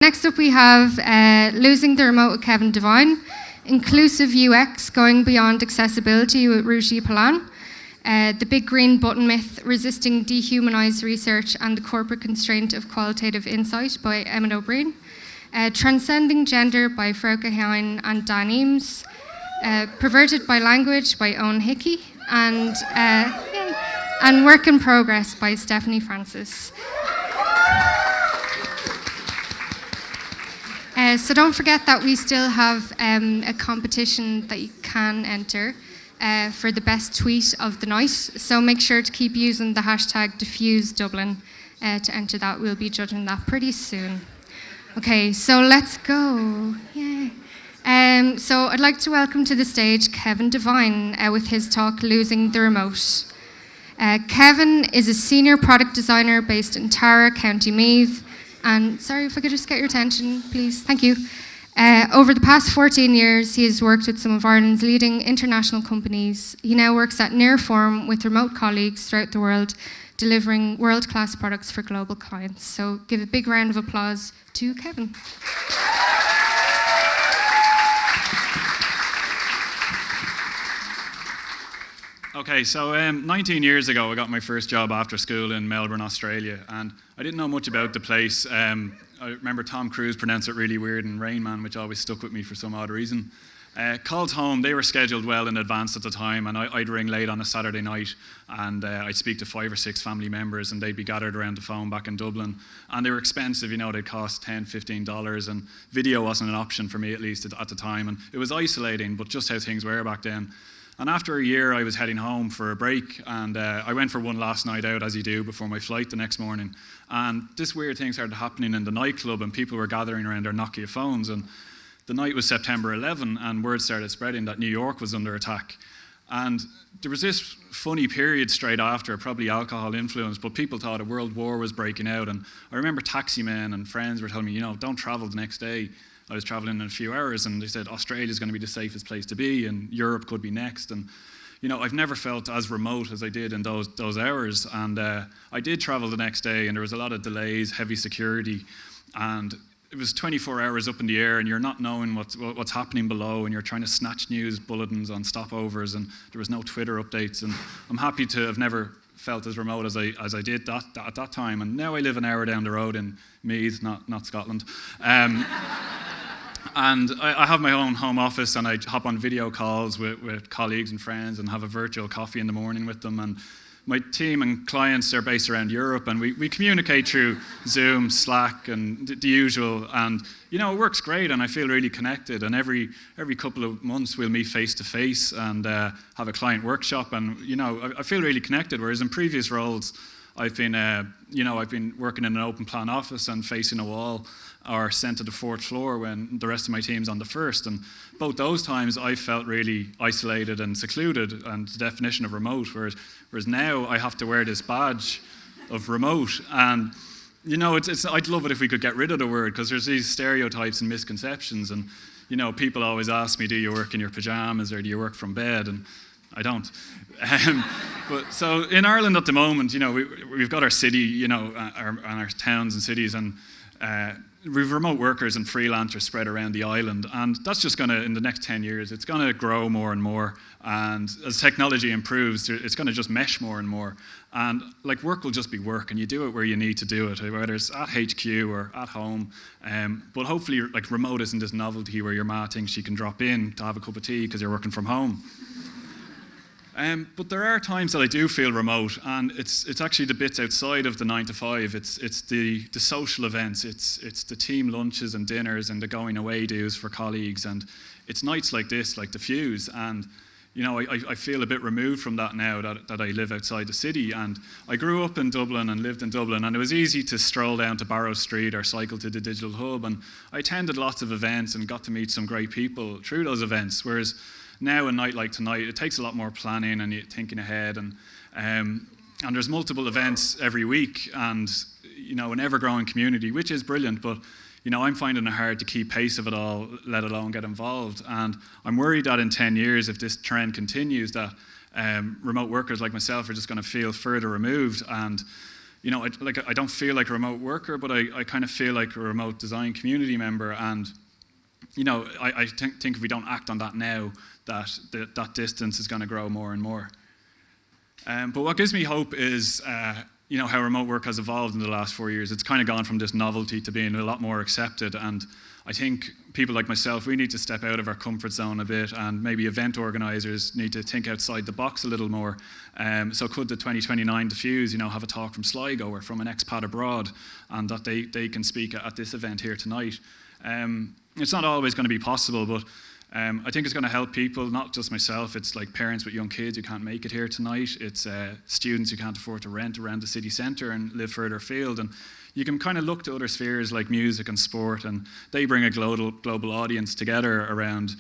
Next up we have Losing the Remote with Kevin Devine, Inclusive UX Going Beyond Accessibility with Ruchi Palan, The Big Green Button Myth, Resisting Dehumanized Research and the Corporate Constraint of Qualitative Insight by Emmett O'Brien, Transcending Gender by Frauke Hein and Dan Eames, Perverted by Language by Owen Hickey, and Work in Progress by Stephanie Francis. So don't forget that we still have a competition that you can enter for the best tweet of the night. So make sure to keep using the hashtag Defuse Dublin to enter that. We'll be judging that pretty soon. Okay, so let's go. Yay. So I'd like to welcome to the stage Kevin Devine with his talk, Losing the Remote. Kevin is a senior product designer based in Tara, County Meath. And sorry, if I could just get your attention, please. Thank you. Over the past 14 years, he has worked with some of Ireland's leading international companies. He now works at Nearform with remote colleagues throughout the world, delivering world-class products for global clients. So give a big round of applause to Kevin. Okay, so 19 years ago I got my first job after school in Melbourne, Australia, and I didn't know much about the place. I remember Tom Cruise pronounced it really weird in Rain Man, which always stuck with me for some odd reason. Calls home, they were scheduled well in advance at the time, and I'd ring late on a Saturday night, and I'd speak to 5 or 6 family members, and they'd be gathered around the phone back in Dublin, and they were expensive, they'd cost $10, $15, and video wasn't an option for me, at least at the time, and it was isolating, but just how things were back then. And after a year, I was heading home for a break, and I went for one last night out, as you do, before my flight the next morning. And this weird thing started happening in the nightclub, and people were gathering around their Nokia phones. And the night was September 11, and word started spreading that New York was under attack. And there was this funny period straight after, probably alcohol influence, but people thought a world war was breaking out. And I remember taxi men and friends were telling me, don't travel the next day. I was traveling in a few hours, and they said Australia's going to be the safest place to be, and Europe could be next. And I've never felt as remote as I did in those hours. And I did travel the next day, and there was a lot of delays, heavy security, and it was 24 hours up in the air, and you're not knowing what's happening below, and you're trying to snatch news bulletins on stopovers, and there was no Twitter updates. And I'm happy to have never felt as remote as I did at that time. And now I live an hour down the road in Meath, not Scotland. And I have my own home office, and I hop on video calls with colleagues and friends and have a virtual coffee in the morning with them. And my team and clients are based around Europe, and we communicate through Zoom, Slack, and the usual. And, it works great, and I feel really connected. And every couple of months we'll meet face-to-face and have a client workshop. And, I feel really connected, whereas in previous roles, I've been working in an open plan office and facing a wall, or sent to the 4th floor when the rest of my team's on the 1st. And both those times I felt really isolated and secluded, and the definition of remote, whereas now I have to wear this badge of remote. And I'd love it if we could get rid of the word, because there's these stereotypes and misconceptions, and people always ask me, do you work in your pajamas or do you work from bed? And I don't. But so in Ireland at the moment, we've got our city, our towns and cities, and we've remote workers and freelancers spread around the island, and that's just going to, in the next 10 years, it's going to grow more and more. And as technology improves, it's going to just mesh more and more. And work will just be work, and you do it where you need to do it, whether it's at HQ or at home. But hopefully, remote isn't this novelty where your ma thinks she can drop in to have a cup of tea because you're working from home. But there are times that I do feel remote, and it's actually the bits outside of the 9 to 5. It's the social events, it's the team lunches and dinners and the going away dues for colleagues, and it's nights like this, like Defuse. And I feel a bit removed from that now that I live outside the city. And I grew up in Dublin and lived in Dublin, and it was easy to stroll down to Barrow Street or cycle to the Digital Hub. And I attended lots of events and got to meet some great people through those events. Whereas now, a night like tonight, it takes a lot more planning and thinking ahead, and there's multiple events every week, and an ever-growing community, which is brilliant. But I'm finding it hard to keep pace of it all, let alone get involved. And I'm worried that in 10 years, if this trend continues, that remote workers like myself are just going to feel further removed. And I don't feel like a remote worker, but I kind of feel like a remote design community member. And, I think if we don't act on that now, that distance is going to grow more and more. But what gives me hope is, how remote work has evolved in the last 4 years. It's kind of gone from this novelty to being a lot more accepted. And I think people like myself, we need to step out of our comfort zone a bit, and maybe event organisers need to think outside the box a little more. So could the 2029 Defuse, have a talk from Sligo or from an expat abroad, and that they can speak at this event here tonight. It's not always going to be possible, but I think it's going to help people, not just myself. It's like parents with young kids who can't make it here tonight. It's students who can't afford to rent around the city centre and live further afield. And you can kind of look to other spheres like music and sport, and they bring a global audience together around,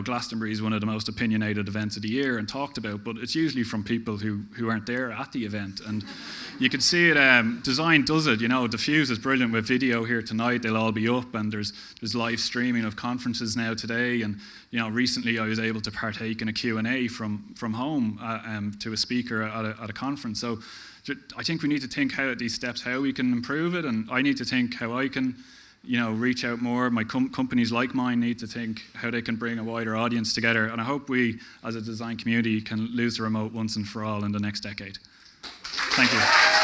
Glastonbury is one of the most opinionated events of the year and talked about, but it's usually from people who aren't there at the event. And you can see it, design does it, Defuse is brilliant with video here tonight. They'll all be up, and there's live streaming of conferences now today. And, recently I was able to partake in a Q&A from home to a speaker at a conference. So I think we need to think how these steps, how we can improve it, and I need to think how I can, reach out more. My companies like mine need to think how they can bring a wider audience together, and I hope we, as a design community, can lose the remote once and for all in the next decade. Thank you.